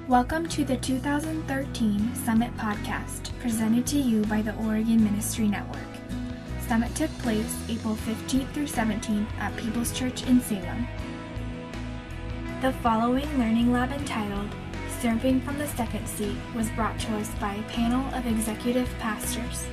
Welcome to the 2013 Summit Podcast, presented to you by the Oregon Ministry Network. Summit took place April 15th through 17th at People's Church in Salem. The following learning lab entitled, Serving from the Second Seat, was brought to us by a panel of executive pastors.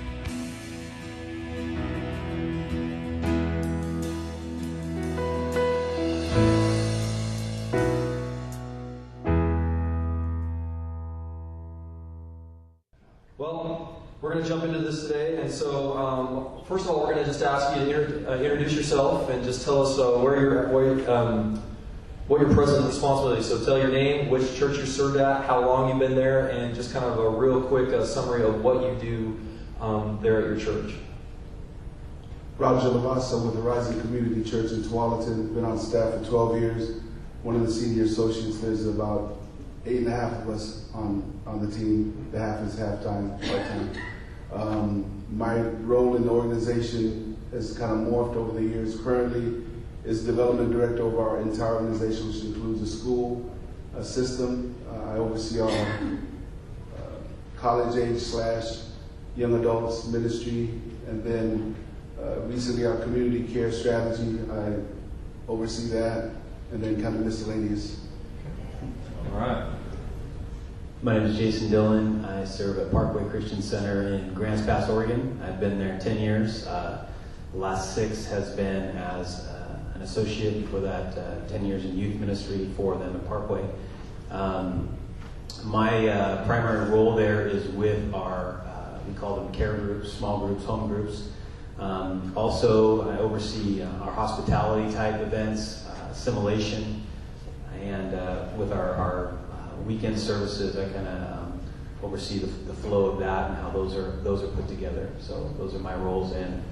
Well, we're going to jump into this today, and so first of all, we're going to just ask you to introduce yourself and just tell us what your present responsibility is. So tell your name, which church you served at, how long you've been there, and just kind of a real quick summary of what you do there at your church. Roger Levasa with the Rising Community Church in Tualatin. Been on staff for 12 years. One of the senior associates. There's about 8.5 of us on the team. The half is half-time, part-time. My role in the organization has kind of morphed over the years. Currently is development director of our entire organization, which includes a school, a system. I oversee our college-age / young adults ministry, and then recently our community care strategy. I oversee that, and then kind of miscellaneous. All right. My name is Jason Dillon. I serve at Parkway Christian Center in Grants Pass, Oregon. I've been there 10 years. The last 6 has been as an associate. Before that, 10 years in youth ministry for them at Parkway. My primary role there is with our, we call them care groups, small groups, home groups. Also, I oversee our hospitality type events, assimilation, and with our weekend services, I kind of oversee the flow of that and how those are put together. So those are my roles, and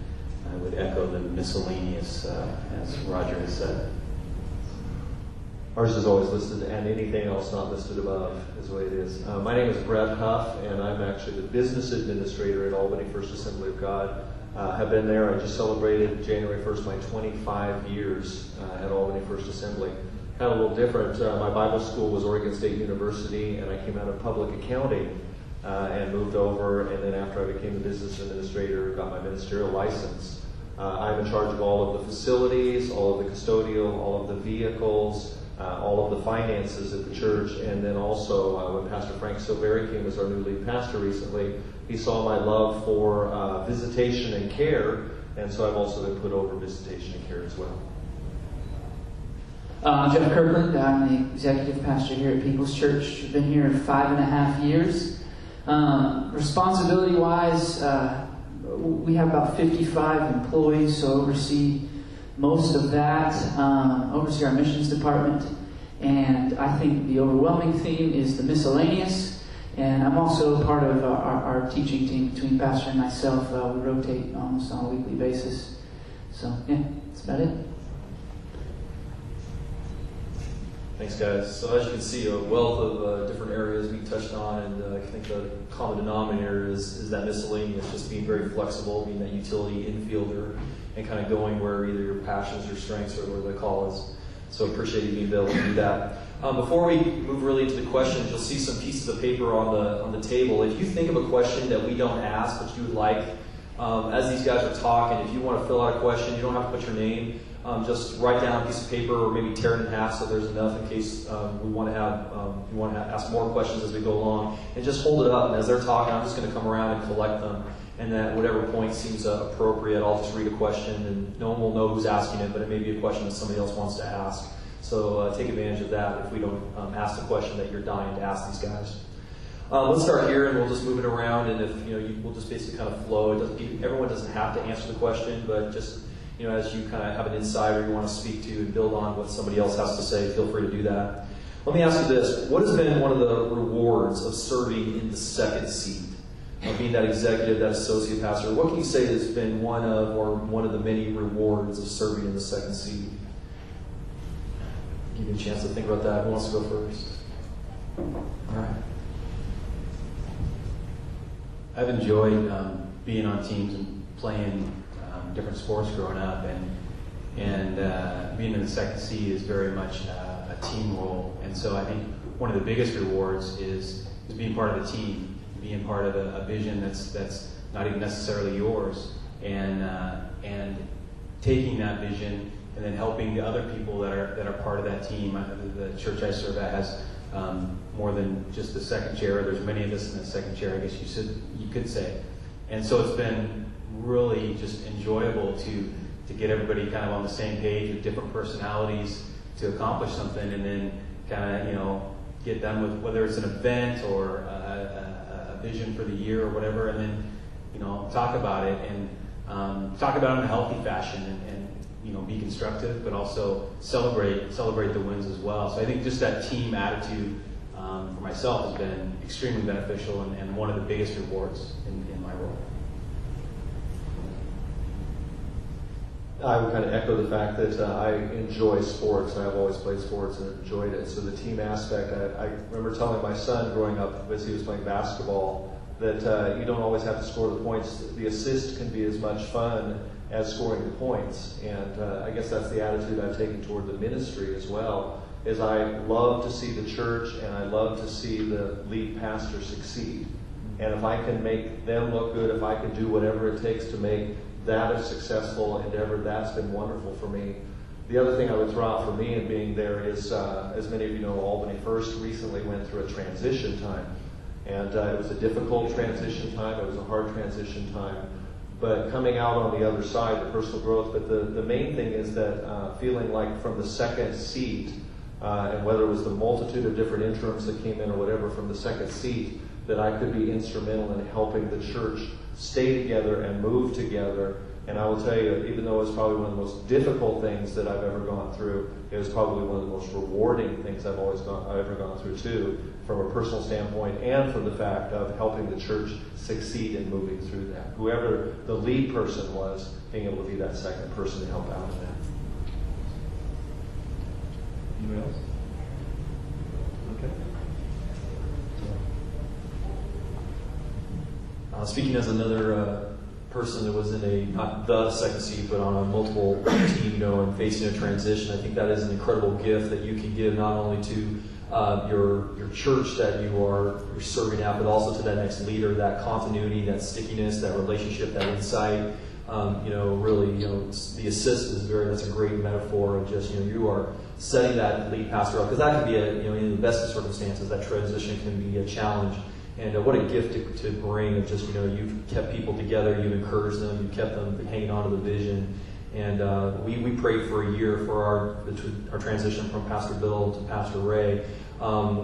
I would echo the miscellaneous, as Roger has said. Ours is always listed, and anything else not listed above is the way it is. My name is Brett Huff, and I'm actually the business administrator at Albany First Assembly of God. Have been there. I just celebrated January 1st my 25 years at Albany First Assembly. Kind of a little different. My Bible school was Oregon State University, and I came out of public accounting and moved over. And then after I became the business administrator, got my ministerial license. I'm in charge of all of the facilities, all of the custodial, all of the vehicles, all of the finances at the church. And then also, when Pastor Frank Silveri came as our new lead pastor recently, he saw my love for visitation and care, and so I've also been put over visitation and care as well. I'm Jeff Kirkland. I'm the executive pastor here at People's Church. I've been here 5.5 years. Responsibility-wise, we have about 55 employees, so oversee most of that. Oversee our missions department. And I think the overwhelming theme is the miscellaneous. And I'm also part of our teaching team between Pastor and myself. We rotate almost on a weekly basis. So, yeah, that's about it. Thanks, guys. So as you can see, a wealth of different areas we touched on, and I think the common denominator is that miscellaneous, just being very flexible, being that utility infielder, and kind of going where either your passions, your strengths, or where the call is. So appreciate you being able to do that. Before we move really into the questions, you'll see some pieces of paper on the table. If you think of a question that we don't ask, but you would like, as these guys are talking, if you want to fill out a question, you don't have to put your name. Just write down a piece of paper, or maybe tear it in half so there's enough in case we want to ask more questions as we go along. And just hold it up, and as they're talking, I'm just going to come around and collect them. And at whatever point seems appropriate, I'll just read a question, and no one will know who's asking it, but it may be a question that somebody else wants to ask. So take advantage of that if we don't ask the question that you're dying to ask these guys. Let's start here, and we'll just move it around, and if we'll just basically kind of flow. Everyone doesn't have to answer the question, but just as you kind of have an insight or you want to speak to and build on what somebody else has to say, feel free to do that. Let me ask you this: what has been one of the rewards of serving in the second seat, of being that executive, that associate pastor? What can you say has been one of the many rewards of serving in the second seat? Give you a chance to think about that. Who wants to go first? All right. I've enjoyed being on teams and playing different sports growing up, and being in the second seat is very much a team role. And so I think one of the biggest rewards is being part of the team, being part of a vision that's not even necessarily yours, and taking that vision and then helping the other people that are part of that team. The church I serve at has more than just the second chair. There's many of us in the second chair, I guess you could say. And so it's been really just enjoyable to get everybody kind of on the same page with different personalities to accomplish something, and then kind of, get done with whether it's an event or a vision for the year or whatever, and then, talk about it and talk about it in a healthy fashion and be constructive, but also celebrate the wins as well. So I think just that team attitude for myself has been extremely beneficial and one of the biggest rewards in my role. I would kind of echo the fact that I enjoy sports. I've always played sports and enjoyed it. So the team aspect, I remember telling my son growing up as he was playing basketball that you don't always have to score the points. The assist can be as much fun as scoring the points. And I guess that's the attitude I've taken toward the ministry as well, is I love to see the church and I love to see the lead pastor succeed. And if I can make them look good, if I can do whatever it takes to make that a successful endeavor, that's been wonderful for me. The other thing I would throw out for me in being there is, as many of you know, Albany First recently went through a transition time. And it was a difficult transition time. It was a hard transition time. But coming out on the other side, the personal growth. But the main thing is that feeling like from the second seat, and whether it was the multitude of different interims that came in or whatever, from the second seat, that I could be instrumental in helping the church stay together and move together. And I will tell you, even though it was probably one of the most difficult things that I've ever gone through, it was probably one of the most rewarding things I've ever gone through too, from a personal standpoint and from the fact of helping the church succeed in moving through that. Whoever the lead person was, being able to be that second person to help out in that. Anyone else? Okay. Speaking as another person that was in not the second seat, but on a multiple team, and facing a transition, I think that is an incredible gift that you can give not only to your church that you're serving at, but also to that next leader, that continuity, that stickiness, that relationship, that insight. Really, the assist that's a great metaphor of just, you are setting that lead pastor up, because that can be in the best of circumstances, that transition can be a challenge. And what a gift to bring of just, you've kept people together, you've encouraged them, you've kept them hanging on to the vision. And we prayed for a year for our transition from Pastor Bill to Pastor Ray.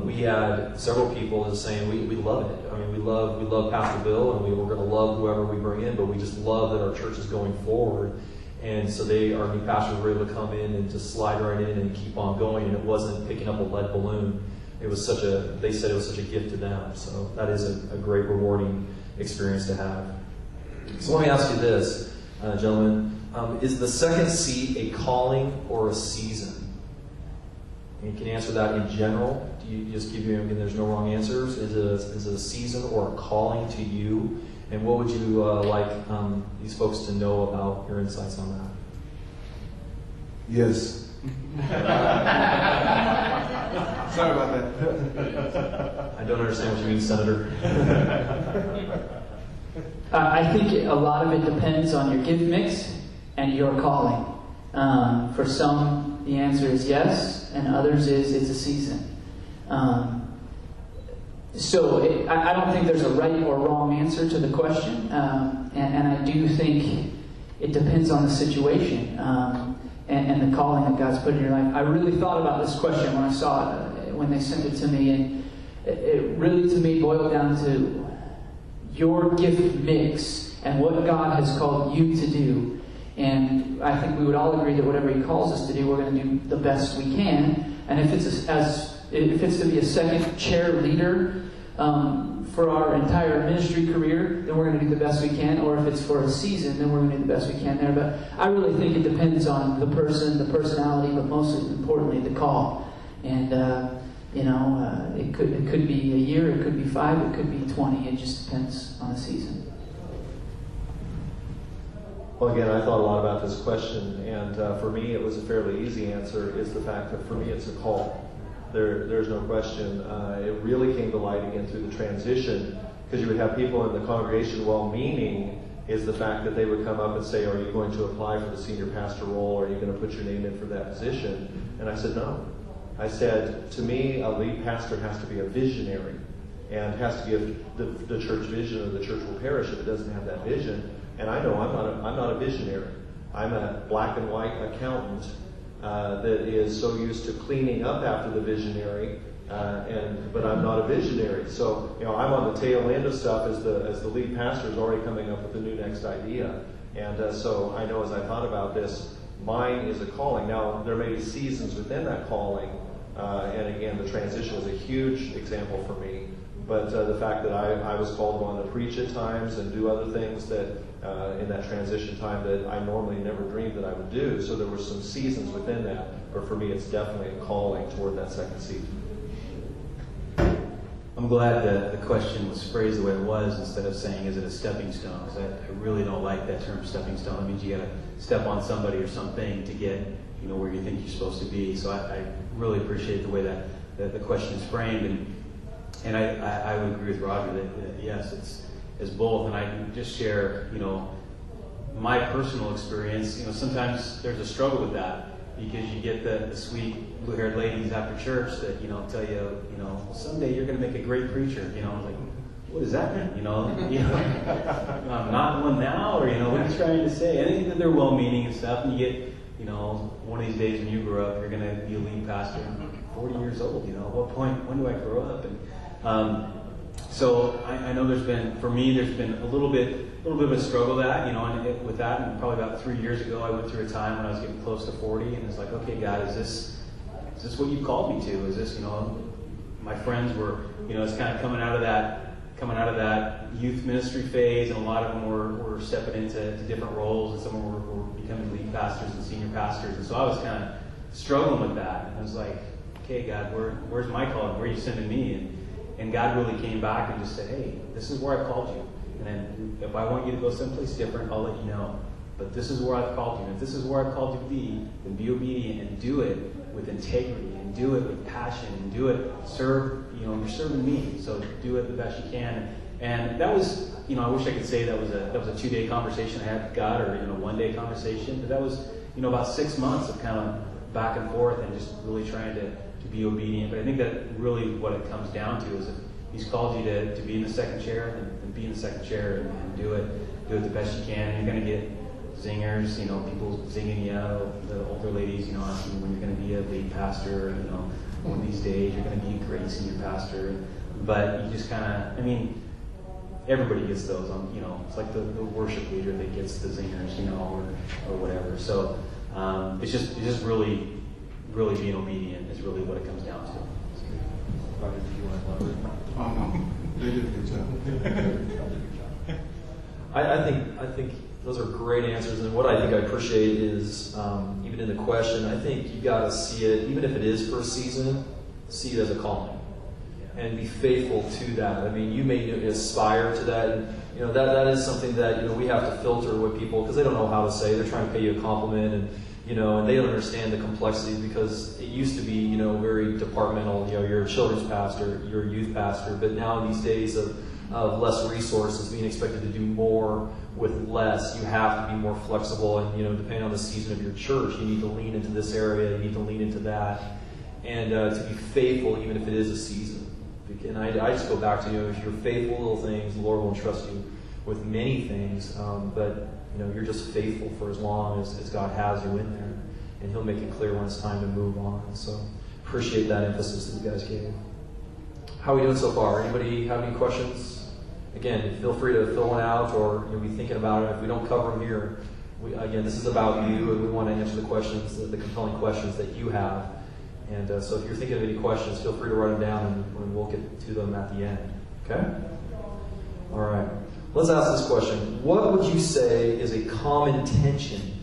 We had several people just saying, we love it. I mean, we love Pastor Bill, and we're going to love whoever we bring in, but we just love that our church is going forward. And so our new pastors were able to come in and just slide right in and keep on going, and it wasn't picking up a lead balloon. They said it was such a gift to them. So that is a great, rewarding experience to have. So let me ask you this, gentlemen. Is the second seat a calling or a season? And you can answer that in general. Do you just again, there's no wrong answers. Is it a season or a calling to you? And what would you like these folks to know about your insights on that? Yes. Sorry about that. I don't understand what you mean, Senator. I think a lot of it depends on your gift mix and your calling. For some, the answer is yes, and others is it's a season. So I don't think there's a right or wrong answer to the question, and I do think it depends on the situation and the calling that God's put in your life. I really thought about this question when I saw it, when they sent it to me, and it really, to me, boiled down to your gift mix and what God has called you to do. And I think we would all agree that whatever He calls us to do, we're going to do the best we can. And if it's to be a second chair leader for our entire ministry career, then we're going to do the best we can. Or if it's for a season, then we're going to do the best we can there. But I really think it depends on the person, the personality, but most importantly, the call. And it could be a year, it could be 5, it could be 20. It just depends on the season. Well, again, I thought a lot about this question, and for me, it was a fairly easy answer, is the fact that for me, it's a call. There's no question. It really came to light again through the transition, because you would have people in the congregation, well-meaning, is the fact that they would come up and say, are you going to apply for the senior pastor role? Are you going to put your name in for that position? And I said, no. I said, to me, a lead pastor has to be a visionary and has to give the church vision, or the church will perish if it doesn't have that vision. And I know I'm not a visionary. I'm a black and white accountant that is so used to cleaning up after the visionary, but I'm not a visionary. So I'm on the tail end of stuff as the lead pastor is already coming up with the new next idea. And so I know as I thought about this, mine is a calling. Now there may be seasons within that calling, and again the transition was a huge example for me. But the fact that I was called on to preach at times and do other things that in that transition time that I normally never dreamed that I would do. So there were some seasons within that. But for me, it's definitely a calling toward that second season. I'm glad that the question was phrased the way it was instead of saying, is it a stepping stone? Because I really don't like that term, stepping stone. It means you got to step on somebody or something to get where you think you're supposed to be. So I really appreciate the way that the question is framed. And I would agree with Roger that yes, it's both. And I can just share, my personal experience. Sometimes there's a struggle with that because you get the sweet blue-haired ladies after church that tell you, well, someday you're going to make a great preacher. Like, what does that mean? I'm not one now, or what are you trying to say? I think that they're well-meaning and stuff, and you get, one of these days when you grow up, you're going to be a lead pastor. 40 years old, at what point, when do I grow up? And so I know there's been a little bit of a struggle with that, and with that, and probably about 3 years ago, I went through a time when I was getting close to 40, and it's like, okay, God, is this what you called me to? Is this, my friends were, it's kind of coming out of that youth ministry phase, and a lot of them were stepping into different roles, and some of them were becoming lead pastors and senior pastors, and so I was kind of struggling with that, and I was like, okay, God, where's my calling? Where are you sending me? And God really came back and just said, hey, this is where I called you. And then if I want you to go someplace different, I'll let you know. But this is where I've called you. And if this is where I've called you to be, then be obedient and do it with integrity and do it with passion and do it, serve, you're serving me. So do it the best you can. And that was, I wish I could say that was a 2-day conversation I had with God, or, 1-day conversation. But that was, about 6 months of kind of back and forth and just really trying to be obedient. But I think that really what it comes down to is if He's called you to be in the second chair, then be in the second chair and do it the best you can. And you're going to get zingers, people zinging you out, the older ladies, asking you when you're going to be a lead pastor, one of these days you're going to be a great senior pastor. But you just kind of, everybody gets those. It's like the worship leader that gets the zingers, or whatever. So it's just really being obedient is really what it comes down to. Roger, did you want to elaborate? Oh, no. They did a good job. I think those are great answers, and what I think I appreciate is, even in the question, I think you got to see it, even if it is for a season, see it as a calling, and be faithful to that. You may aspire to that, and that is something that we have to filter with people because they don't know how to say. They're trying to pay you a compliment, and they don't understand the complexities because it used to be very departmental. You're a children's pastor, you're a youth pastor, but now in these days of less resources, being expected to do more with less, you have to be more flexible. And depending on the season of your church, you need to lean into this area, you need to lean into that, and to be faithful even if it is a season. And I just go back to if you're faithful in little things, the Lord will entrust you with many things. But you're just faithful for as long as God has you in there, and He'll make it clear when it's time to move on. So appreciate that emphasis that you guys gave. How are we doing so far? Anybody have any questions? Again, feel free to fill one out or be thinking about it. If we don't cover them here, this is about you, and we want to answer the questions, the compelling questions that you have. And so if you're thinking of any questions, feel free to write them down, and we'll get to them at the end. Okay? All right. Let's ask this question. What would you say is a common tension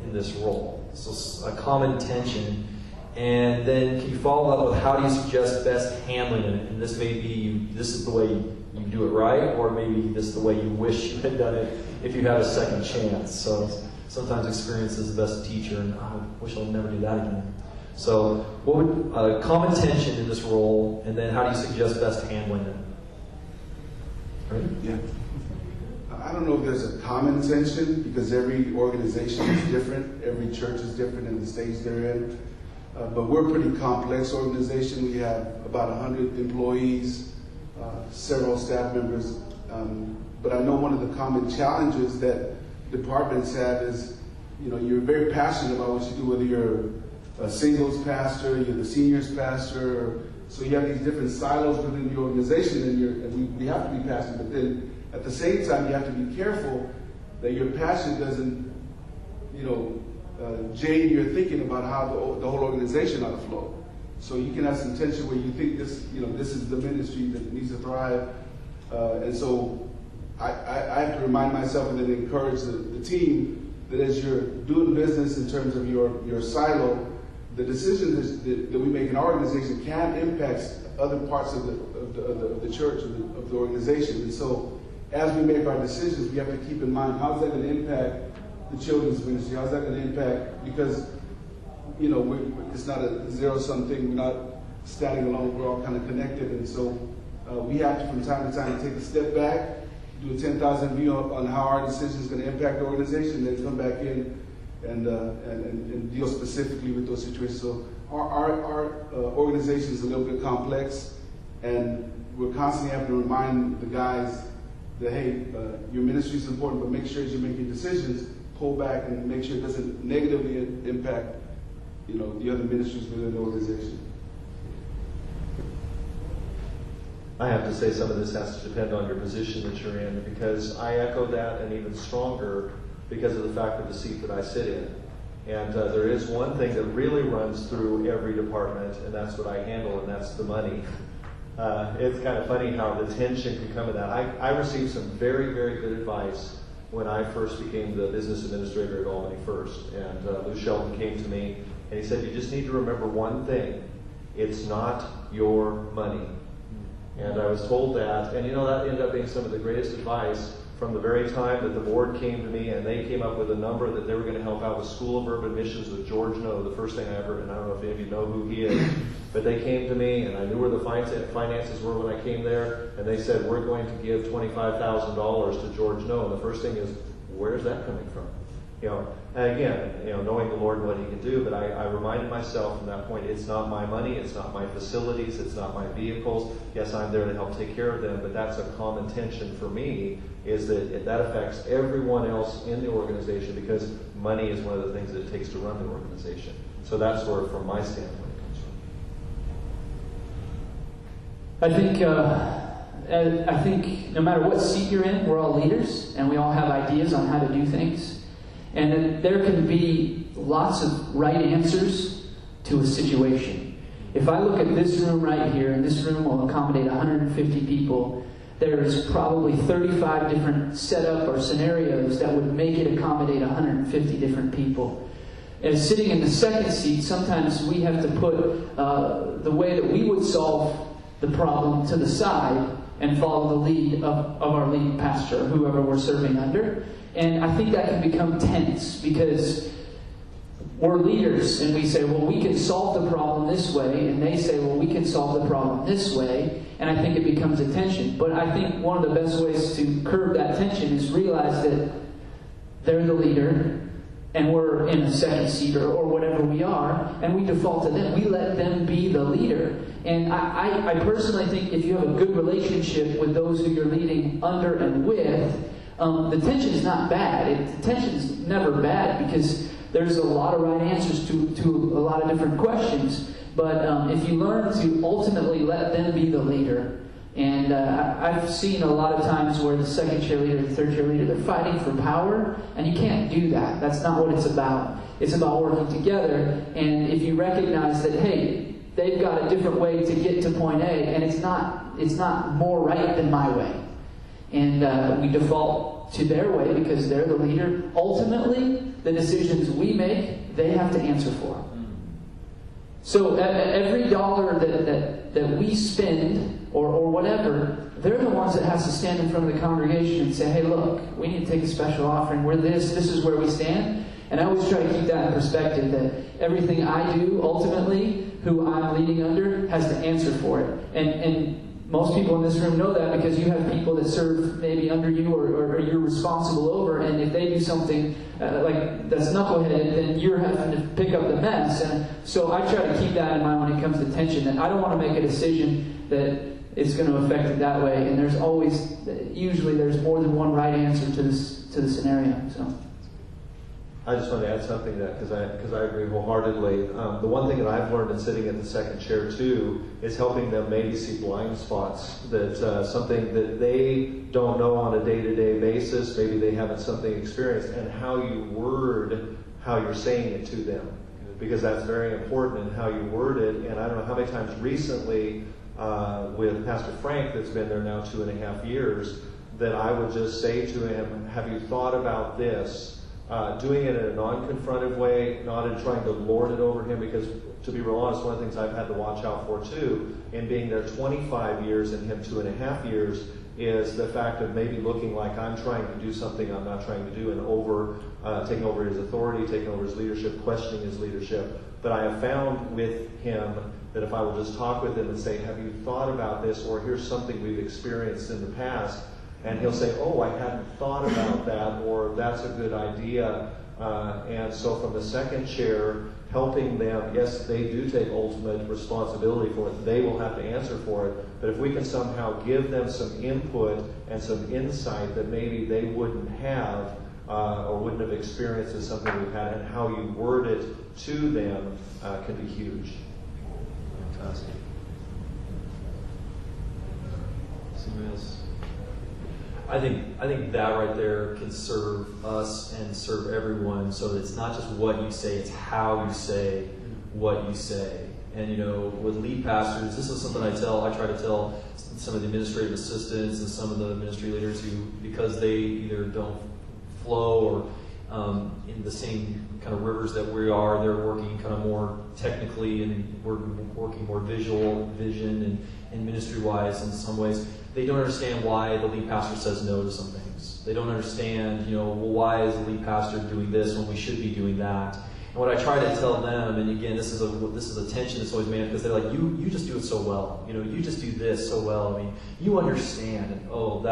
in this role? So a common tension. And then can you follow up with how do you suggest best handling it? And this may be, this is the way you do it right, or maybe this is the way you wish you had done it if you had a second chance. So sometimes experience is the best teacher, and I wish I'll never do that again. So what would common tension in this role, and then how do you suggest best handling it? Right? Yeah. I don't know if there's a common tension, because every organization is different, every church is different in the stage they're in. But we're a pretty complex organization. We have about 100 employees, several staff members. But I know one of the common challenges that departments have is, you're very passionate about what you do, whether you're a singles pastor, you're the seniors pastor, so you have these different silos within the organization, and we have to be passionate. But then at the same time, you have to be careful that your passion doesn't, jade your thinking about how the whole organization ought to flow. So you can have some tension where you think this is the ministry that needs to thrive, and so I have to remind myself and then encourage the team that as you're doing business in terms of your silo, the decisions that we make in our organization can impact other parts of the church, of the organization. And so as we make our decisions, we have to keep in mind, how's that going to impact the children's ministry? How's that going to impact? Because, it's not a zero-sum thing. We're not standing alone. We're all kind of connected. And so we have to, from time to time, take a step back, do a 10,000 view on how our decision is going to impact the organization, then come back in and deal specifically with those situations. So our organization is a little bit complex, and we're constantly having to remind the guys that, hey, your ministry is important, but make sure as you're making decisions, pull back and make sure it doesn't negatively impact, the other ministries within the organization. I have to say some of this has to depend on your position that you're in, because I echo that, and even stronger because of the fact of the seat that I sit in. And there is one thing that really runs through every department, and that's what I handle, and that's the money. It's kind of funny how the tension can come in that. I received some very, very good advice when I first became the business administrator at Albany First. And Lou Sheldon came to me, and he said, you just need to remember one thing. It's not your money. And I was told that, and that ended up being some of the greatest advice from the very time that the board came to me, and they came up with a number that they were going to help out with School of Urban Missions with George No, the first thing I ever, and I don't know if any of you know who he is, but they came to me, and I knew where the finances were when I came there, and they said, we're going to give $25,000 to George No, and the first thing is, where's that coming from? And again, knowing the Lord and what He can do, but I reminded myself from that point, it's not my money, it's not my facilities, it's not my vehicles. Yes, I'm there to help take care of them, but that's a common tension for me, is that affects everyone else in the organization, because money is one of the things that it takes to run the organization. So that's where, from my standpoint, it comes from. I think no matter what seat you're in, we're all leaders, and we all have ideas on how to do things. And then there can be lots of right answers to a situation. If I look at this room right here, and this room will accommodate 150 people, there's probably 35 different setup or scenarios that would make it accommodate 150 different people. And sitting in the second seat, sometimes we have to put the way that we would solve the problem to the side and follow the lead of our lead pastor, or whoever we're serving under. And I think that can become tense, because we're leaders and we say, well, we can solve the problem this way, and they say, well, we can solve the problem this way, and I think it becomes a tension. But I think one of the best ways to curb that tension is realize that they're the leader and we're in a second seat or whatever we are, and we default to them. We let them be the leader. And I personally think if you have a good relationship with those who you're leading under and with, the tension is not bad. The tension is never bad, because there's a lot of right answers to a lot of different questions. But if you learn to ultimately let them be the leader, and I've seen a lot of times where the second cheerleader, the third cheerleader, they're fighting for power, and you can't do that. That's not what it's about. It's about working together, and if you recognize that, hey, they've got a different way to get to point A, and it's not more right than my way. And we default to their way because they're the leader. Ultimately, the decisions we make, they have to answer for. So every dollar that we spend or whatever, they're the ones that has to stand in front of the congregation and say, hey, look, we need to take a special offering. We're this is where we stand. And I always try to keep that in perspective, that everything I do, ultimately, who I'm leading under, has to answer for it. And most people in this room know that because you have people that serve maybe under you or you're responsible over, and if they do something like that's knuckleheaded, then you're having to pick up the mess. And so I try to keep that in mind when it comes to tension, that I don't want to make a decision that it's going to affect it that way. And usually there's more than one right answer to the scenario. So I just want to add something to that because I agree wholeheartedly. The one thing that I've learned in sitting at the second chair too is helping them maybe see blind spots, that something that they don't know on a day-to-day basis, maybe they haven't something experienced, and how you word how you're saying it to them, because that's very important in how you word it. And I don't know how many times recently with Pastor Frank, that's been there now 2.5 years, that I would just say to him, have you thought about this? Doing it in a non-confrontive way, not in trying to lord it over him, because to be real honest, one of the things I've had to watch out for too, in being there 25 years and him 2.5 years, is the fact of maybe looking like I'm trying to do something I'm not trying to do, and taking over his authority, taking over his leadership, questioning his leadership. But I have found with him that if I will just talk with him and say, have you thought about this, or here's something we've experienced in the past, and he'll say, oh, I hadn't thought about that, or that's a good idea. And so from the second chair, helping them, yes, they do take ultimate responsibility for it. They will have to answer for it. But if we can somehow give them some input and some insight that maybe they wouldn't have or wouldn't have experienced as something we've had, and how you word it to them can be huge. Fantastic. Somebody else? I think that right there can serve us and serve everyone. So it's not just what you say, it's how you say what you say. And with lead pastors, this is something I try to tell some of the administrative assistants and some of the ministry leaders who, because they either don't flow or in the same kind of rivers that we are, they're working kind of more technically, and we're working more vision and ministry-wise in some ways. They don't understand why the lead pastor says no to some things. They don't understand, well, why is the lead pastor doing this when we should be doing that? And what I try to tell them, and again, this is a tension that's always made, because they're like, you just do it so well. You just do this so well. I mean, you understand. And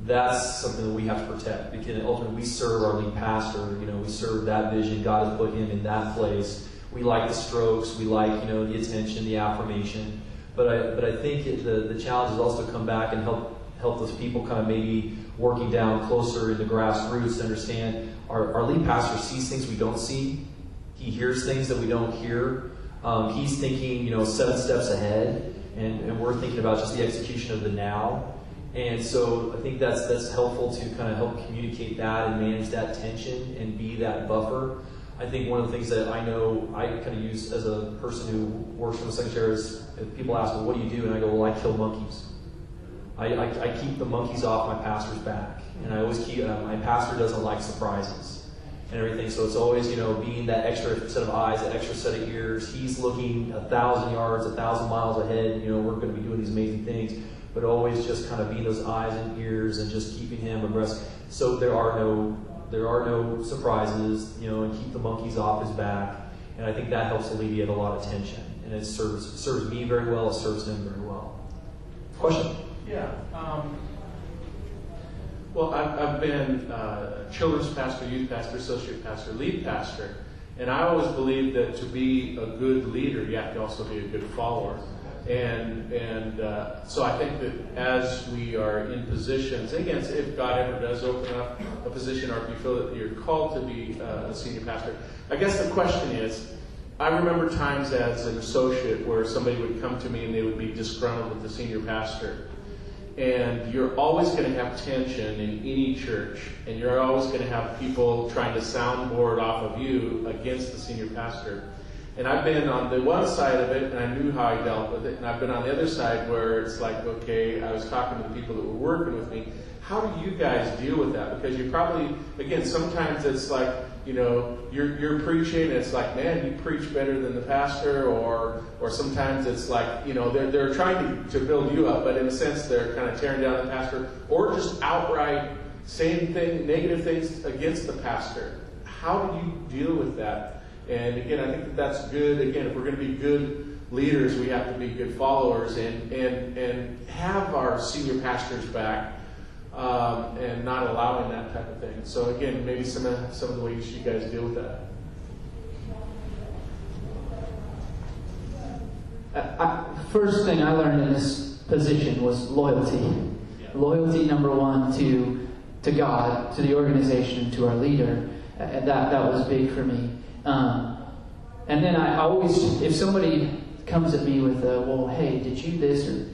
that's something that we have to protect, because ultimately we serve our lead pastor. We serve that vision. God has put him in that place. We like the strokes. We like, the attention, the affirmation. But I think the challenge is also to come back and help those people kind of maybe working down closer in the grassroots to understand our lead pastor sees things we don't see. He hears things that we don't hear. He's thinking, 7 steps ahead, and we're thinking about just the execution of the now. And so I think that's helpful to kind of help communicate that and manage that tension and be that buffer. I think one of the things that I know I kind of use as a person who works from the secretary is, if people ask, well, what do you do? And I go, well, I kill monkeys. I keep the monkeys off my pastor's back. And I always keep, my pastor doesn't like surprises and everything. So it's always, being that extra set of eyes, that extra set of ears. He's looking 1,000 yards, 1,000 miles ahead. We're going to be doing these amazing things. But always just kind of being those eyes and ears and just keeping him abreast. So there are no surprises, and keep the monkeys off his back. And I think that helps alleviate a lot of tension. And it serves me very well, it serves him very well. Question? Yeah. Well, I've been children's pastor, youth pastor, associate pastor, lead pastor. And I always believe that to be a good leader, you have to also be a good follower. And so I think that as we are in positions, again, if God ever does open up a position, or if you feel that you're called to be a senior pastor, I guess the question is, I remember times as an associate where somebody would come to me and they would be disgruntled with the senior pastor. And you're always going to have tension in any church, and you're always going to have people trying to soundboard off of you against the senior pastor. And I've been on the one side of it, and I knew how I dealt with it. And I've been on the other side where it's like, okay, I was talking to the people that were working with me. How do you guys deal with that? Because you probably, again, sometimes it's like you're preaching, and it's like, man, you preach better than the pastor, or sometimes it's like, they're trying to build you up, but in a sense they're kind of tearing down the pastor, or just outright saying negative things against the pastor. How do you deal with that? And again, I think that's good. Again, if we're going to be good leaders, we have to be good followers and have our senior pastors back. And not allowing that type of thing. So again, maybe some of the ways you guys deal with that. First thing I learned in this position was loyalty. Yeah. Loyalty, number one, to God, to the organization, to our leader. That was big for me. And then I always, if somebody comes at me with, well, hey, did you this or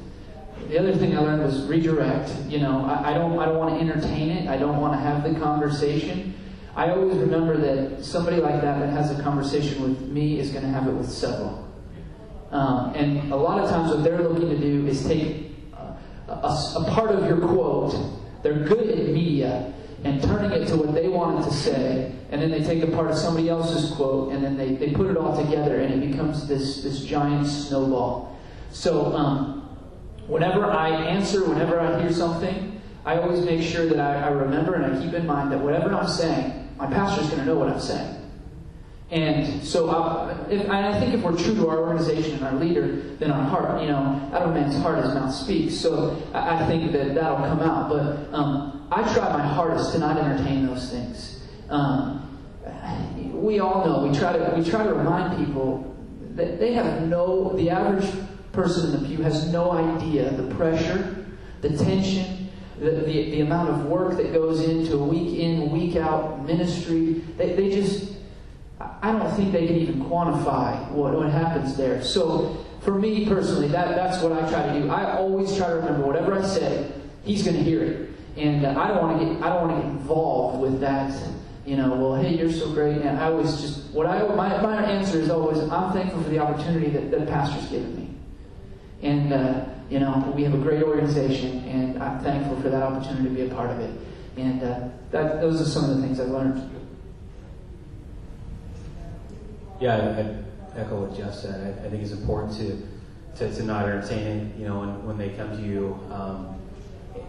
the other thing I learned was redirect. I don't want to entertain it. I don't want to have the conversation. I always remember that somebody like that has a conversation with me is going to have it with several. And a lot of times what they're looking to do is take a part of your quote. They're good at media and turning it to what they wanted to say, and then they take a part of somebody else's quote and then they put it all together, and it becomes this giant snowball. So whenever I answer, whenever I hear something, I always make sure that I remember and I keep in mind that whatever I'm saying, my pastor's going to know what I'm saying. And so I think if we're true to our organization and our leader, then our heart, out of man's heart his mouth speaks. So I think that'll come out. But I try my hardest to not entertain those things. We all know, we try to remind people that they have the average person in the pew has no idea the pressure, the tension, the amount of work that goes into a week in, week out ministry. They just, I don't think they can even quantify what happens there. So for me personally, that's what I try to do. I always try to remember whatever I say, he's going to hear it, and I don't want to get involved with that. Well, hey, you're so great, and I always just my answer is always, I'm thankful for the opportunity that the pastor's given me. And, we have a great organization, and I'm thankful for that opportunity to be a part of it. And those are some of the things I've learned. Yeah, I echo what Jeff said. I think it's important to not entertain it, when they come to you.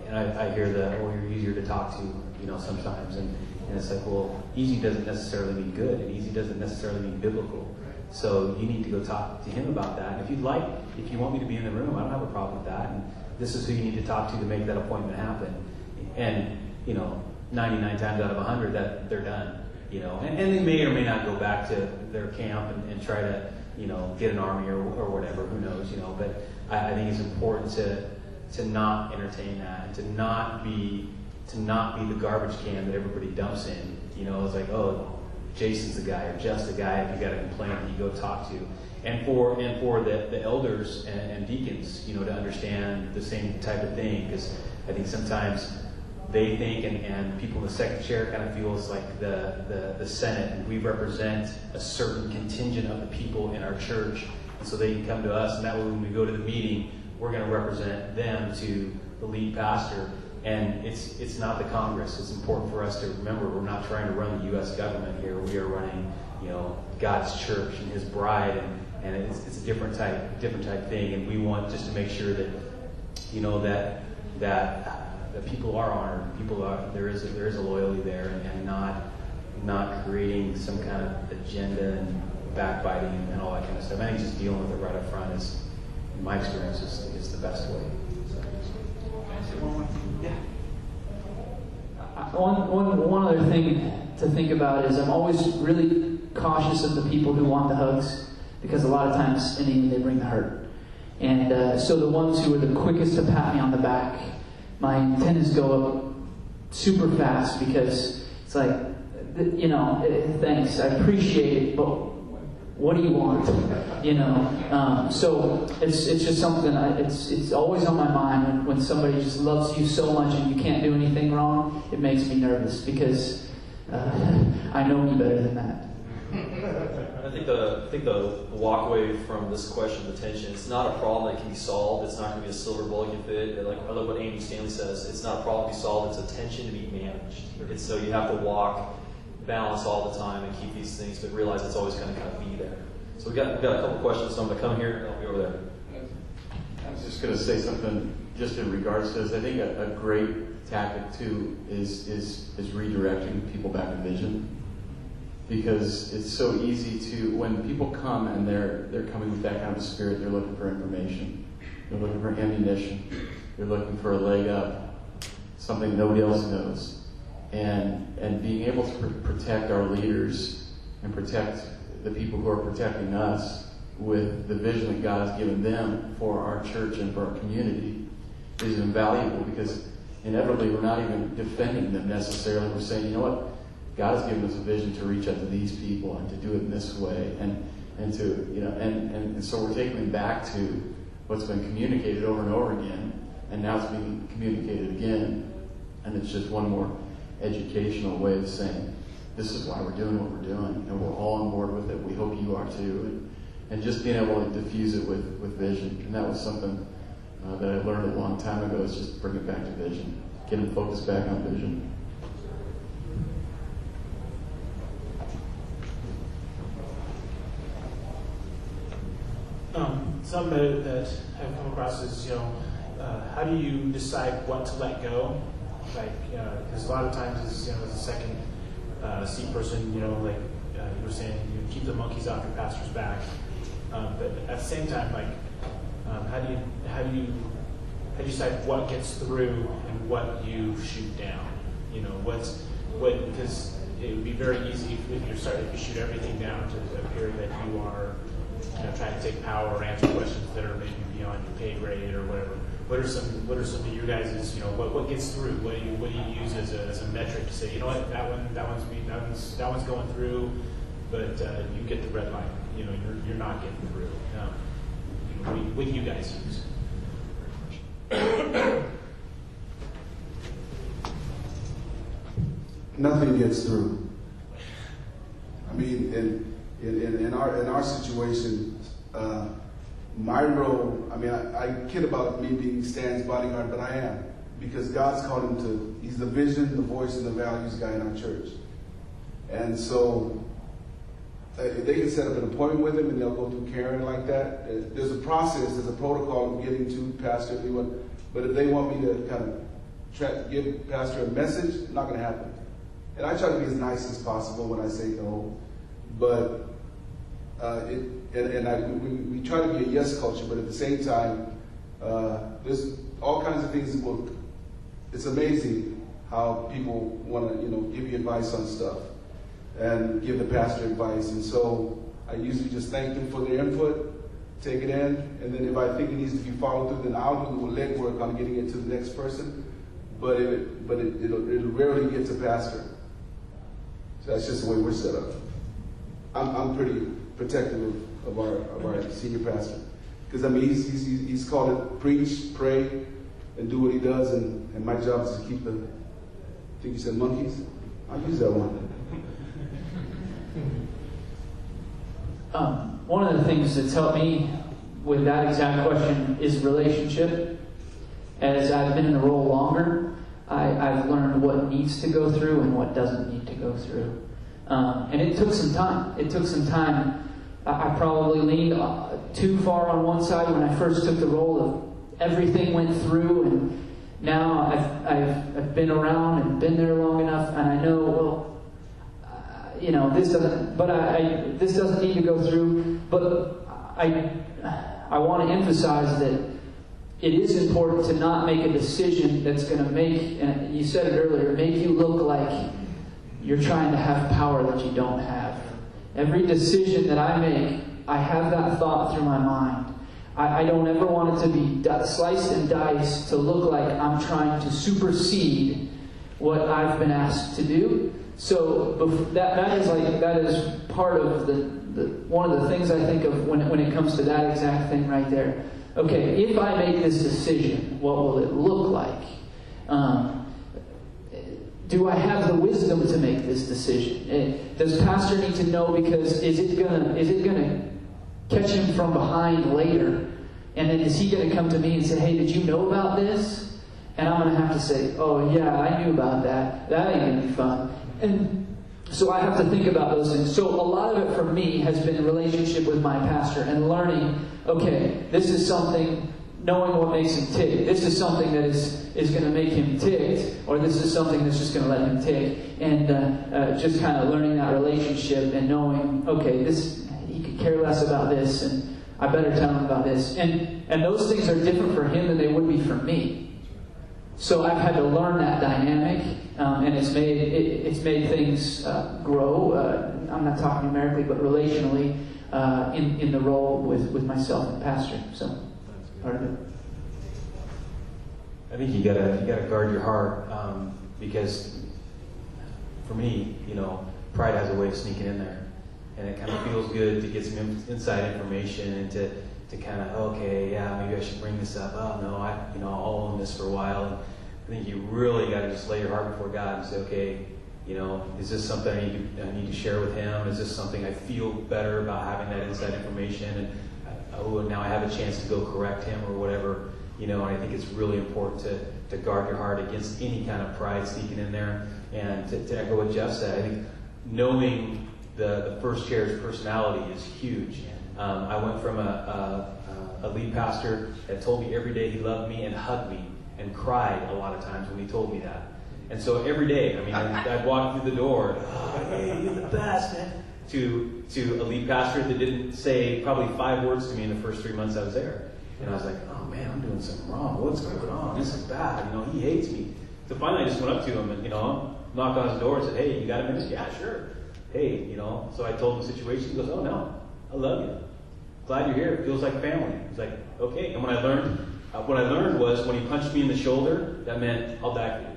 And I hear you're easier to talk to, sometimes. And it's like, well, easy doesn't necessarily mean good, and easy doesn't necessarily mean biblical. So you need to go talk to him about that. And if you want me to be in the room, I don't have a problem with that. And this is who you need to talk to make that appointment happen. And 99 times out of 100 that they're done. And they may or may not go back to their camp and try to get an army or whatever. Who knows? But I think it's important to not entertain that, and to not be the garbage can that everybody dumps in. It's like, oh, Jason's the guy, or Jeff's the guy. If you got a complaint, that you go talk to. And for the elders and deacons, to understand the same type of thing, because I think sometimes they think, and people in the second chair kind of feel it's like the Senate, and we represent a certain contingent of the people in our church, and so they can come to us, and that way when we go to the meeting, we're going to represent them to the lead pastor. And it's not the Congress. It's important for us to remember we're not trying to run the U.S. government here. We are running, God's church and His bride, and it's a different type thing. And we want just to make sure that, that people are honored. There is a loyalty there, and not creating some kind of agenda and backbiting and all that kind of stuff. I think just dealing with it right up front is, in my experience, is the best way. Yeah. One other thing to think about is I'm always really cautious of the people who want the hugs, because a lot of times in the end they bring the hurt. And so the ones who are the quickest to pat me on the back, my antennas go up super fast, because it's like, thanks, I appreciate it, but what do you want? So it's just something it's always on my mind when somebody just loves you so much and you can't do anything wrong. It makes me nervous, because I know you better than that. I think the walkway from this question of attention, it's not a problem that can be solved. It's not going to be a silver bullet you can fit. Like I love what Amy Stanley says, it's not a problem to be solved. It's a tension to be managed. And so you have to walk balance all the time and keep these things, but realize it's always going to kind of be there. So we've got a couple questions, so I'm going to come here and I'll be over there. I was just going to say something just in regards to this. I think a great tactic too is redirecting people back to vision, because it's so easy to, when people come and they're coming with that kind of a spirit, they're looking for information, they're looking for ammunition, they're looking for a leg up, something nobody else knows, and being able to protect our leaders and protect the people who are protecting us with the vision that God has given them for our church and for our community is invaluable, because inevitably we're not even defending them necessarily. We're saying, you know what, God has given us a vision to reach out to these people and to do it in this way, and to, you know, and so we're taking them back to what's been communicated over and over again, and now it's being communicated again, and it's just one more educational way of saying, this is why we're doing what we're doing, and we're all on board with it. We hope you are too, and just being able to diffuse it with vision. And that was something that I learned a long time ago, is just bring it back to vision, get them focused back on vision. Something that I've come across is, you know, how do you decide what to let go? Like, because a lot of times, as a second seat person, you were saying, you keep the monkeys off your pastor's back. But at the same time, like, how do you decide what gets through and what you shoot down? You know, because it would be very easy if you shoot everything down to appear that you are, trying to take power or answer questions that are maybe beyond your pay grade or whatever. What are some of your guys', what gets through? What do you use as a metric to say, you know what, that one's going through, but you get the red line. You're not getting through. What do you guys use? Nothing gets through. I mean, in our situation, my role, I kid about me being Stan's bodyguard, but I am. Because God's called him to, he's the vision, the voice, and the values guy in our church. And so, they can set up an appointment with him and they'll go through Karen like that. There's a process, there's a protocol of getting to Pastor if they want. But if they want me to kind of try to give Pastor a message, not going to happen. And I try to be as nice as possible when I say no. But we try to be a yes culture, but at the same time, there's all kinds of things. It's amazing how people want to, give you advice on stuff and give the pastor advice. And so I usually just thank them for their input, take it in, and then if I think it needs to be followed through, then I'll do the legwork on getting it to the next person. But it'll rarely get to pastor. So that's just the way we're set up. I'm pretty protective of our senior pastor, because he's called to preach, pray, and do what he does, and my job is to keep the. I think you said monkeys. I'll use that one. One of the things that's helped me with that exact question is relationship. As I've been in the role longer, I've learned what needs to go through and what doesn't need to go through. And it took some time. I probably leaned too far on one side when I first took the role of everything went through, and now I've been around and been there long enough, and I know, this doesn't need to go through. But I want to emphasize that it is important to not make a decision that's going to make, and you said it earlier, make you look like you're trying to have power that you don't have. Every decision that I make, I have that thought through my mind. I don't ever want it to be sliced and diced to look like I'm trying to supersede what I've been asked to do. So that is part of the one of the things I think of when it comes to that exact thing right there. Okay, if I make this decision, what will it look like? Do I have the wisdom to make this decision? Does pastor need to know, because is it gonna catch him from behind later? And then is he gonna come to me and say, hey, did you know about this? And I'm gonna have to say, oh yeah, I knew about that. That ain't gonna be fun. And So I have to think about those things. So a lot of it for me has been a relationship with my pastor and learning, okay, this is something, knowing what makes him tick. This is something that is going to make him tick, or this is something that's just going to let him tick. And just kind of learning that relationship and knowing, okay, he could care less about this, and I better tell him about this. And those things are different for him than they would be for me. So I've had to learn that dynamic, and it's made things grow. I'm not talking numerically, but relationally in the role with myself and pastor. So part of it. I think you gotta guard your heart, because for me, pride has a way of sneaking in there, and it kind of feels good to get some inside information and to kind of, okay, yeah, maybe I should bring this up. Oh no, I'll own this for a while. And I think you really got to just lay your heart before God and say, okay, is this something I need to share with Him? Is this something I feel better about having that inside information? And now I have a chance to go correct him or whatever. And I think it's really important to guard your heart against any kind of pride sneaking in there. And to echo what Jeff said, I think knowing the first chair's personality is huge. I went from a lead pastor that told me every day he loved me and hugged me and cried a lot of times when he told me that. And so every day, I'd walk through the door, hey, you're the best, man, to a lead pastor that didn't say probably 5 words to me in the first 3 months I was there. And I was like, oh man, I'm doing something wrong. What's going on? This is bad. He hates me. So finally I just went up to him and, knocked on his door and said, hey, you got a minute? Yeah, sure. Hey, so I told him the situation. He goes, oh no, I love you. Glad you're here. It feels like family. He's like, okay. And what I learned was when he punched me in the shoulder, that meant I'll die for you.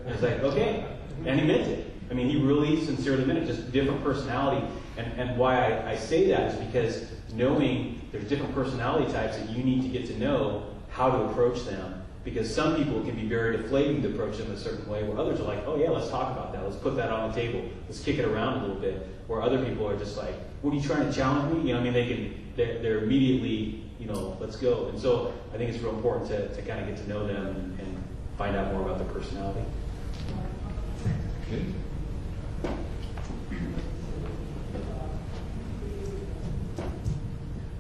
And it's like, okay. And he meant it. He really sincerely meant it. Just different personality. And why I say that is because knowing there's different personality types that you need to get to know how to approach them. Because some people can be very deflating to approach them a certain way, where others are like, oh yeah, let's talk about that. Let's put that on the table. Let's kick it around a little bit. Where other people are just like, what are you trying to challenge me? They're immediately, let's go. And so I think it's real important to kind of get to know them and find out more about their personality. Good.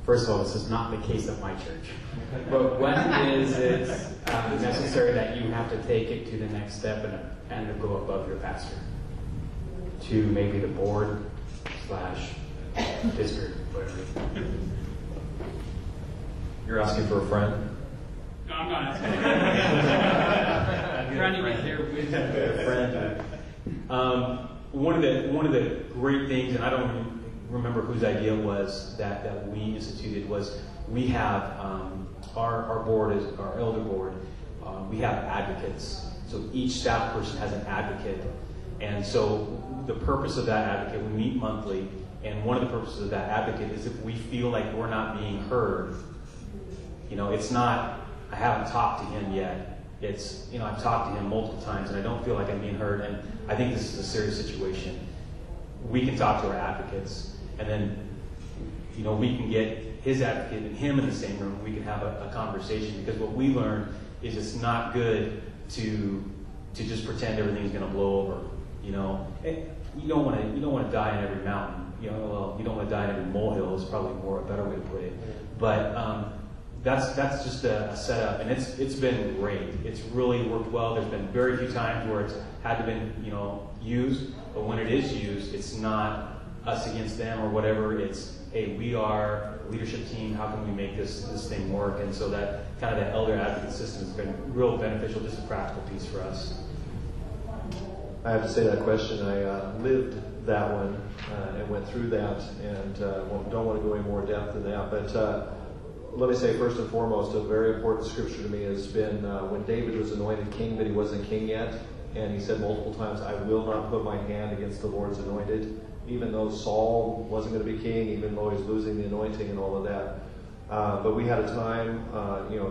First of all, this is not the case of my church. But when is it necessary that you have to take it to the next step and to go above your pastor? To maybe the board / district, whatever. You're asking for a friend? No, I'm not asking. I'm trying to get there with A friend. One of the great things, and I don't remember whose idea it was that we instituted, was we have our board is our elder board. We have advocates, so each staff person has an advocate, and so the purpose of that advocate, we meet monthly, and one of the purposes of that advocate is if we feel like we're not being heard. It's not, I haven't talked to him yet. It's, I've talked to him multiple times and I don't feel like I'm being heard, and I think this is a serious situation. We can talk to our advocates, and then, we can get his advocate and him in the same room. We can have a conversation, because what we learned is it's not good to just pretend everything's going to blow over. You don't want to die in every mountain. You don't want to die in every molehill is probably a better way to put it. But that's just a setup, and it's been great. It's really worked well. There's been very few times where it's had to been used, but when it is used, it's not us against them or whatever. It's, hey, we are a leadership team. How can we make this thing work? And so that kind of that elder advocate system has been real beneficial, just a practical piece for us. I have to say that question. I lived that one and went through that, and don't want to go any more depth than that. But let me say first and foremost, a very important scripture to me has been when David was anointed king, but he wasn't king yet, and he said multiple times, "I will not put my hand against the Lord's anointed." Even though Saul wasn't going to be king, even though he was losing the anointing and all of that. But we had a time,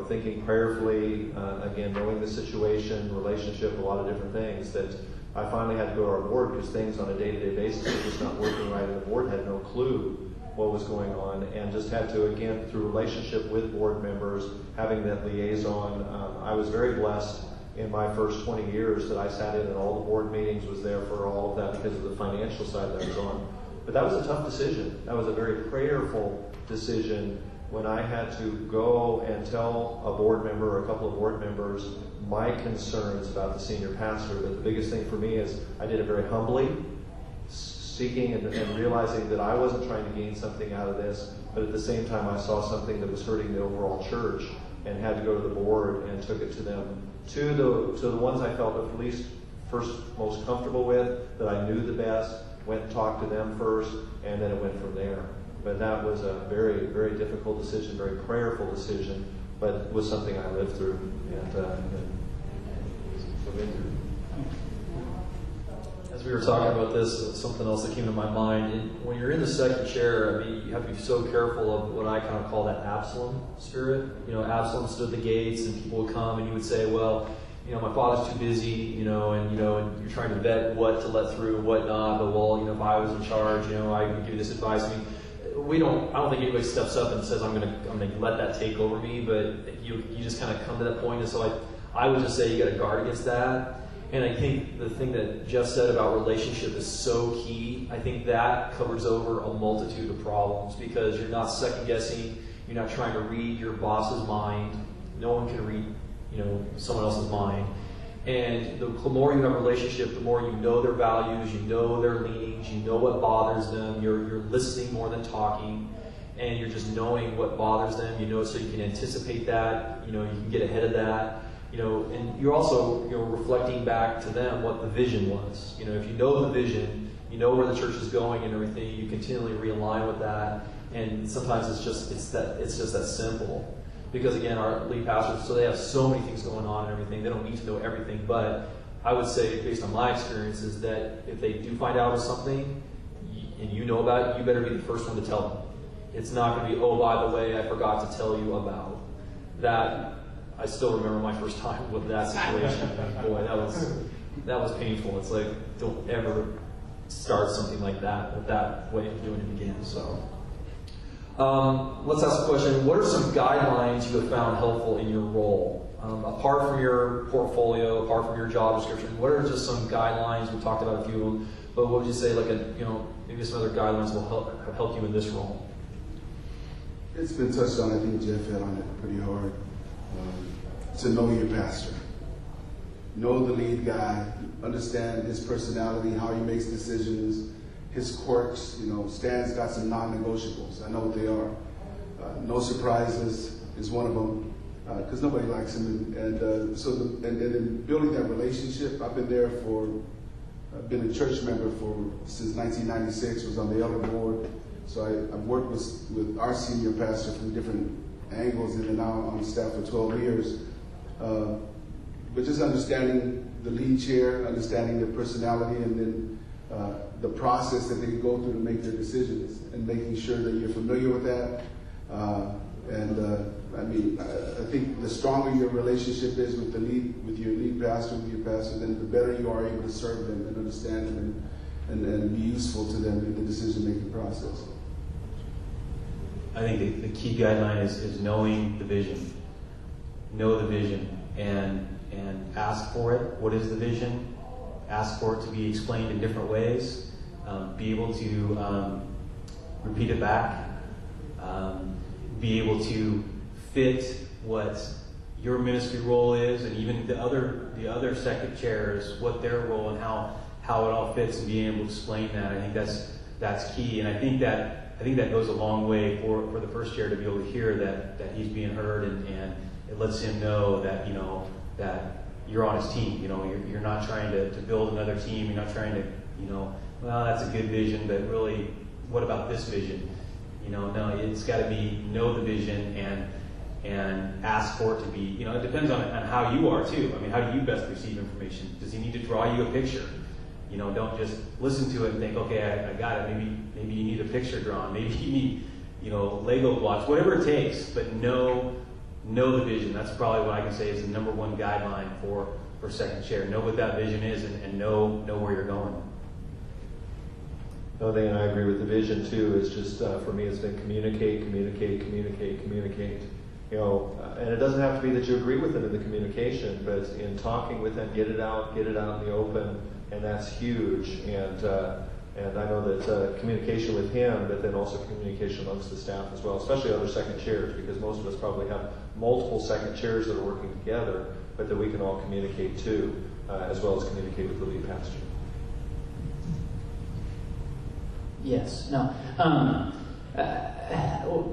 thinking prayerfully, again, knowing the situation, relationship, a lot of different things, that I finally had to go to our board because things on a day-to-day basis were just not working right, and the board had no clue what was going on, and just had to, again, through relationship with board members, having that liaison. I was very blessed in my first 20 years that I sat in all the board meetings, was there for all of that because of the financial side that I was on. But that was a tough decision. That was a very prayerful decision when I had to go and tell a board member or a couple of board members my concerns about the senior pastor. But the biggest thing for me is I did it very humbly, seeking and realizing that I wasn't trying to gain something out of this, but at the same time I saw something that was hurting the overall church and had to go to the board and took it to them, to the ones I felt at least first most comfortable with, that I knew the best, went and talked to them first, and then it went from there. But that was a very, very difficult decision, very prayerful decision, but it was something I lived through and been through. As we were talking about this, something else that came to my mind, when you're in the second chair, I mean, you have to be so careful of what I kind of call that Absalom spirit. You know, Absalom stood at the gates and people would come and you would say, well, you know, my father's too busy, and you're trying to vet what to let through and what not, but well, if I was in charge, I would give you this advice. I mean, I don't think anybody steps up and says, I'm gonna let that take over me, but you just kind of come to that point, and so I would just say you got to guard against that. And I think the thing that Jeff said about relationship is so key. I think that covers over a multitude of problems because you're not second guessing. You're not trying to read your boss's mind. No one can read, someone else's mind. And the more you have a relationship, the more you know their values, you know their leanings, you know what bothers them. You're listening more than talking, and you're just knowing what bothers them. So you can anticipate that. You can get ahead of that. And you're also, reflecting back to them what the vision was. If you know the vision, you know where the church is going and everything, you continually realign with that. And sometimes it's just that simple. Because again, our lead pastors, so they have so many things going on and everything. They don't need to know everything. But I would say, based on my experience, is that if they do find out about something and you know about it, you better be the first one to tell them. It's not going to be, oh, by the way, I forgot to tell you about that. I still remember my first time with that situation. Boy, that was painful. It's like, don't ever start something like that with that way of doing it again. So, let's ask a question. What are some guidelines you have found helpful in your role? Apart from your portfolio, apart from your job description, what are just some guidelines? We talked about a few of them, but what would you say, maybe some other guidelines will help you in this role? It's been touched on. I think Jeff hit on it pretty hard. To know your pastor. Know the lead guy. Understand his personality, how he makes decisions, his quirks. Stan's got some non-negotiables. I know what they are. No surprises is one of them, because nobody likes him. And in building that relationship, I've been a church member since 1996. Was on the elder board, so I've worked with our senior pastor from different angles, and now on staff for 12 years. But just understanding the lead chair, understanding their personality, and then the process that they go through to make their decisions, and making sure that you're familiar with that. I think the stronger your relationship is with your lead pastor, then the better you are able to serve them and understand them and be useful to them in the decision-making process. I think the key guideline is knowing the vision. Know the vision and ask for it. What is the vision? Ask for it to be explained in different ways. Be able to repeat it back. Be able to fit what your ministry role is, and even the other second chairs, what their role and how it all fits, and being able to explain that. I think that's key, and I think that goes a long way for the first chair to be able to hear that he's being heard, and it lets him know that that you're on his team. You're not trying to build another team. You're not trying to well, that's a good vision, but really, what about this vision? No, it's got to be know the vision and ask for it to be. It depends on how you are too. I mean, how do you best receive information? Does he need to draw you a picture? Don't just listen to it and think, okay, I got it. Maybe you need a picture drawn. Maybe you need, Lego blocks, whatever it takes. But know the vision. That's probably what I can say is the number one guideline for second chair. Know what that vision is and know where you're going. Another thing, and I agree with the vision too, is just for me, it's been communicate. And it doesn't have to be that you agree with them in the communication, but in talking with them, get it out in the open, and that's huge. And I know that communication with him, but then also communication amongst the staff as well, especially other second chairs, because most of us probably have multiple second chairs that are working together, but that we can all communicate to, as well as communicate with the lead pastor. Yes. No.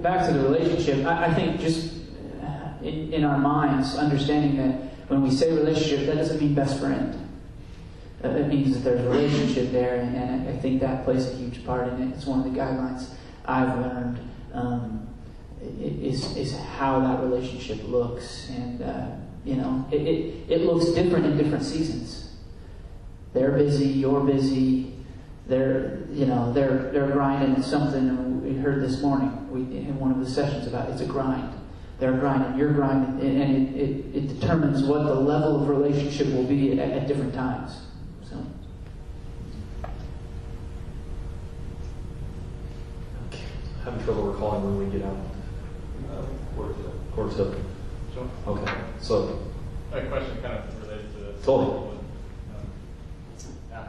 Back to the relationship, I think just in our minds, understanding that when we say relationship, that doesn't mean best friend. It means that there's a relationship there, and I think that plays a huge part in it. It's one of the guidelines I've learned is how that relationship looks, and it looks different in different seasons. They're busy, you're busy. They're grinding at something, and we heard this morning in one of the sessions about it's a grind. They're grinding, you're grinding, and it determines what the level of relationship will be at different times. So, having trouble recalling when we get out. Quarter to. Sure. Okay. So. A question kind of related to this. Totally.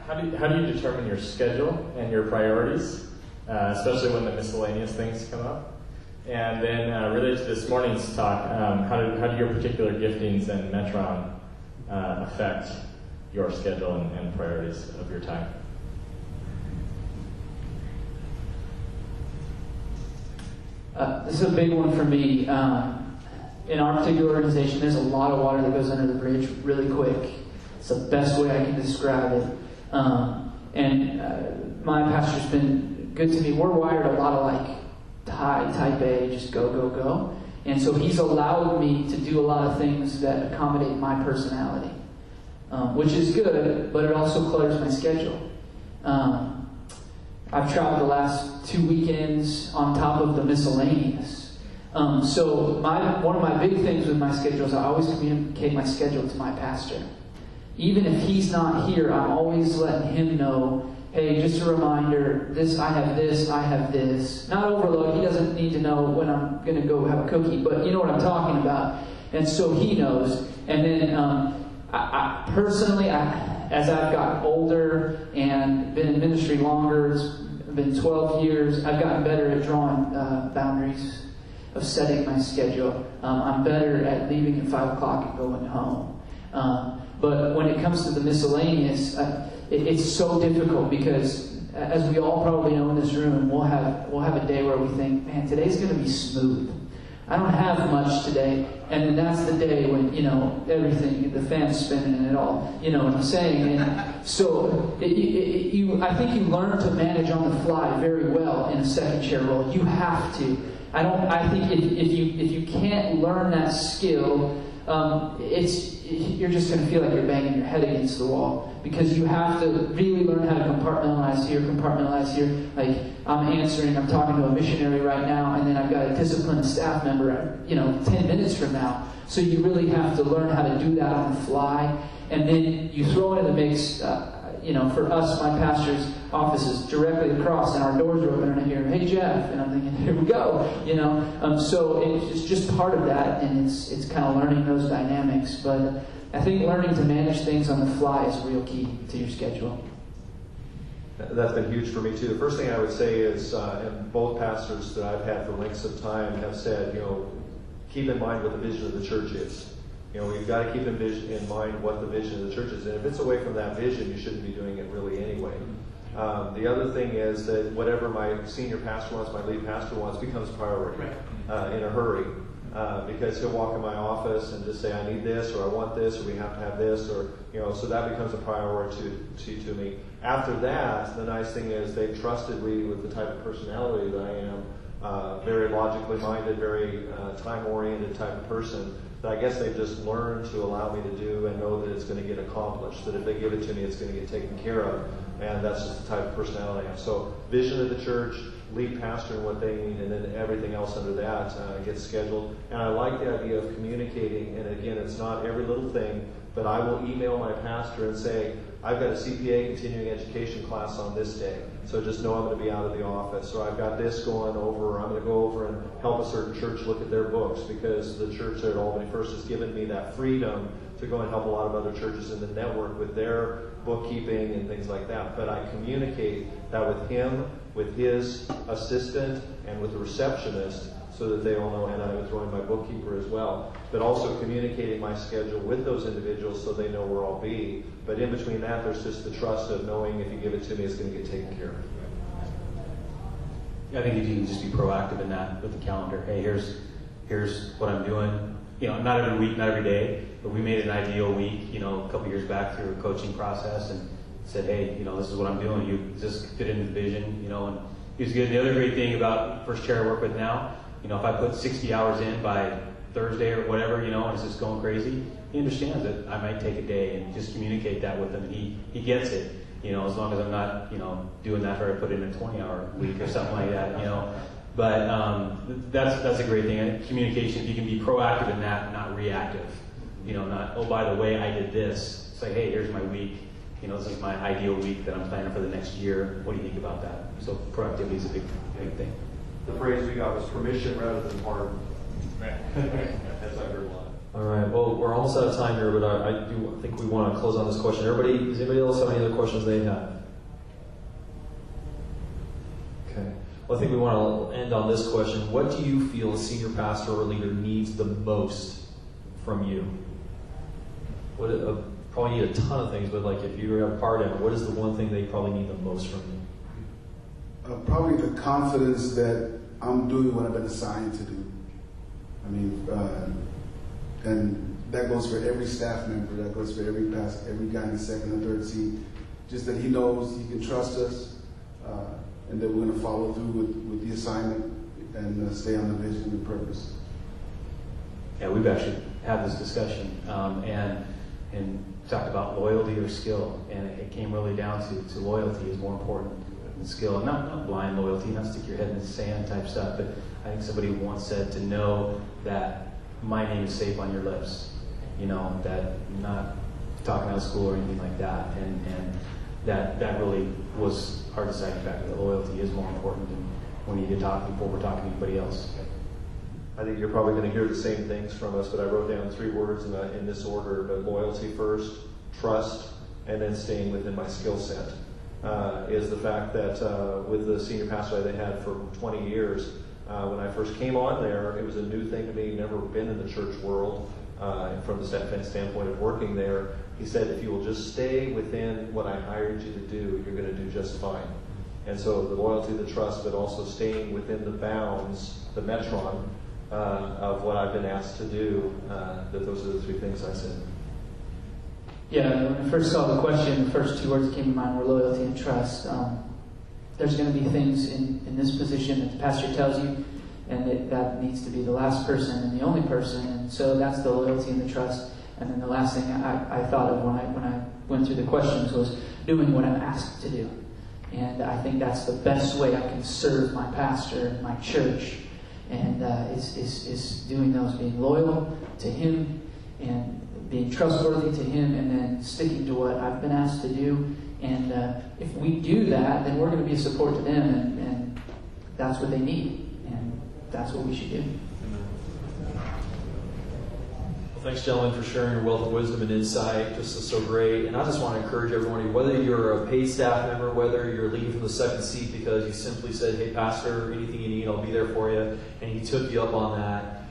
How do you determine your schedule and your priorities, especially when the miscellaneous things come up? And then related to this morning's talk, how do your particular giftings and Metron affect your schedule and priorities of your time? This is a big one for me. In our particular organization, there's a lot of water that goes under the bridge really quick. It's the best way I can describe it. My pastor's been good to me. We're wired a lot of like type A, just go, go, go. And so he's allowed me to do a lot of things that accommodate my personality, which is good, but it also clutters my schedule. I've traveled the last 2 weekends on top of the miscellaneous. So one of my big things with my schedule is I always communicate my schedule to my pastor. Even if he's not here, I'm always letting him know, hey, just a reminder, I have this. Not overload. He doesn't need to know when I'm going to go have a cookie, but you know what I'm talking about. And so he knows. And then I personally, as I've gotten older and been in ministry longer, it's been 12 years, I've gotten better at drawing boundaries, of setting my schedule. I'm better at leaving at 5 o'clock and going home. But when it comes to the miscellaneous, it's so difficult because, as we all probably know in this room, we'll have a day where we think, man, today's going to be smooth. I don't have much today, and then that's the day when everything, the fan's spinning and it all. You know what I'm saying? And so I think you learn to manage on the fly very well in a second chair role. You have to. I think if you can't learn that skill, you're just going to feel like you're banging your head against the wall, because you have to really learn how to compartmentalize here. Like, I'm talking to a missionary right now, and then I've got a disciplined staff member, 10 minutes from now. So you really have to learn how to do that on the fly, and then you throw in the mix. For us, my pastor's office is directly across, and our doors are open, and I hear, "Hey, Jeff," and I'm thinking, "Here we go," So it's just part of that, and it's kind of learning those dynamics. But I think learning to manage things on the fly is a real key to your schedule. That's been huge for me too. The first thing I would say is, and both pastors that I've had for lengths of time have said, keep in mind what the vision of the church is. We've got to keep in mind what the vision of the church is. And if it's away from that vision, you shouldn't be doing it really anyway. The other thing is that whatever my senior pastor wants, my lead pastor wants, becomes priority in a hurry. Because he'll walk in my office and just say, I need this, or I want this, or we have to have this, or, so that becomes a priority to me. After that, the nice thing is they've trusted me with the type of personality that I am, very logically minded, very time-oriented type of person, that I guess they've just learned to allow me to do and know that it's going to get accomplished, that if they give it to me, it's going to get taken care of, and that's just the type of personality I am. So vision of the church, lead pastor and what they need, and then everything else under that gets scheduled. And I like the idea of communicating, and again, it's not every little thing, but I will email my pastor and say, I've got a CPA continuing education class on this day, so just know I'm going to be out of the office. Or I've got this going over, I'm going to go over and help a certain church look at their books because the church at Albany First has given me that freedom to go and help a lot of other churches in the network with their bookkeeping and things like that. But I communicate that with him, with his assistant, and with the receptionist, so that they all know, and I would throw in my bookkeeper as well, but also communicating my schedule with those individuals so they know where I'll be. But in between that, there's just the trust of knowing if you give it to me, it's going to get taken care of. I think if you can just be proactive in that with the calendar. Hey, here's what I'm doing. Not every week, not every day, but we made an ideal week, a couple years back through a coaching process and said, hey, this is what I'm doing. Does this fit in the vision, and he was good. The other great thing about First Chair I work with now, if I put 60 hours in by Thursday or whatever, and it's just going crazy, he understands that I might take a day and just communicate that with him. He gets it, as long as I'm not, doing that where I put in a 20-hour week or something like that, But that's a great thing. Communication, if you can be proactive in that, not reactive. Not, oh, by the way, I did this. It's like, hey, here's my week. This is my ideal week that I'm planning for the next year. What do you think about that? So proactivity is a big thing. The phrase we got was permission rather than pardon. Right. That's I heard a lot. All right. Well, we're almost out of time here, but I do think we want to close on this question. Does anybody else have any other questions they have? Okay. Well, I think we want to end on this question. What do you feel a senior pastor or leader needs the most from you? Probably need a ton of things, but if you have a part in it, what is the one thing they probably need the most from you? Probably the confidence that I'm doing what I've been assigned to do. And that goes for every staff member, that goes for every pastor, every guy in the second and third seat. Just that he knows he can trust us, and that we're going to follow through with the assignment and stay on the vision and purpose. Yeah, we've actually had this discussion and talked about loyalty or skill, and it came really down to loyalty is more important than skill. And not blind loyalty, not stick your head in the sand type stuff, but I think somebody once said to know that my name is safe on your lips, that you're not talking out of school or anything like that, and that really was our deciding factor, that loyalty is more important than when you get talking before we're talking to anybody else. I think you're probably going to hear the same things from us, but I wrote down 3 words in this order, but loyalty first, trust, and then staying within my skill set. Is the fact that with the senior pastor I had for 20 years, when I first came on there, it was a new thing to me, never been in the church world, from the standpoint of working there. He said, if you will just stay within what I hired you to do, you're going to do just fine. And so the loyalty, the trust, but also staying within the bounds, the metron, of what I've been asked to do, that those are the 3 things I said. Yeah, when I first saw the question, the first 2 words that came to mind were loyalty and trust. There's going to be things in this position that the pastor tells you, and that needs to be the last person and the only person, and so that's the loyalty and the trust. And then the last thing I thought of when I went through the questions was doing what I'm asked to do. And I think that's the best way I can serve my pastor, my church, and is doing those, being loyal to him and being trustworthy to him, and then sticking to what I've been asked to do. And if we do that, then we're going to be a support to them, and that's what they need, and that's what we should do. Well, thanks, gentlemen, for sharing your wealth of wisdom and insight. This is so great. And I just want to encourage everyone, whether you're a paid staff member, whether you're leading from the second seat because you simply said, hey, Pastor, anything you need, I'll be there for you, and he took you up on that.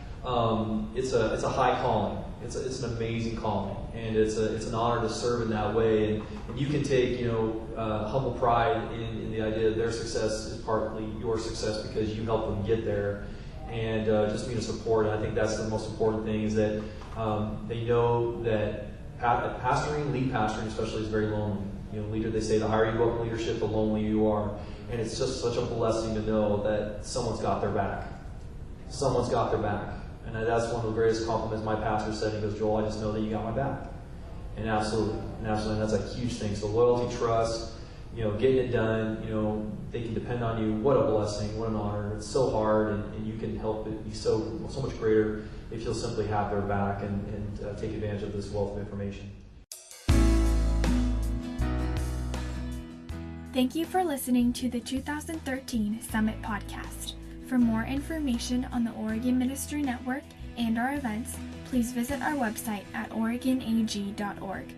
It's a high calling. It's an amazing calling, and it's an honor to serve in that way. And you can take humble pride in the idea that their success is partly your success because you helped them get there, and just being a support. And I think that's the most important thing, is that they know that pastoring, lead pastoring especially, is very lonely. Leader, they say the higher you go up in leadership, the lonelier you are, and it's just such a blessing to know that someone's got their back. Someone's got their back. And that's one of the greatest compliments my pastor said. He goes, Joel, I just know that you got my back. And absolutely, that's a huge thing. So loyalty, trust, getting it done, they can depend on you. What a blessing, what an honor. It's so hard, and you can help it be so much greater if you'll simply have their back and take advantage of this wealth of information. Thank you for listening to the 2013 Summit Podcast. For more information on the Oregon Ministry Network and our events, please visit our website at oregonag.org.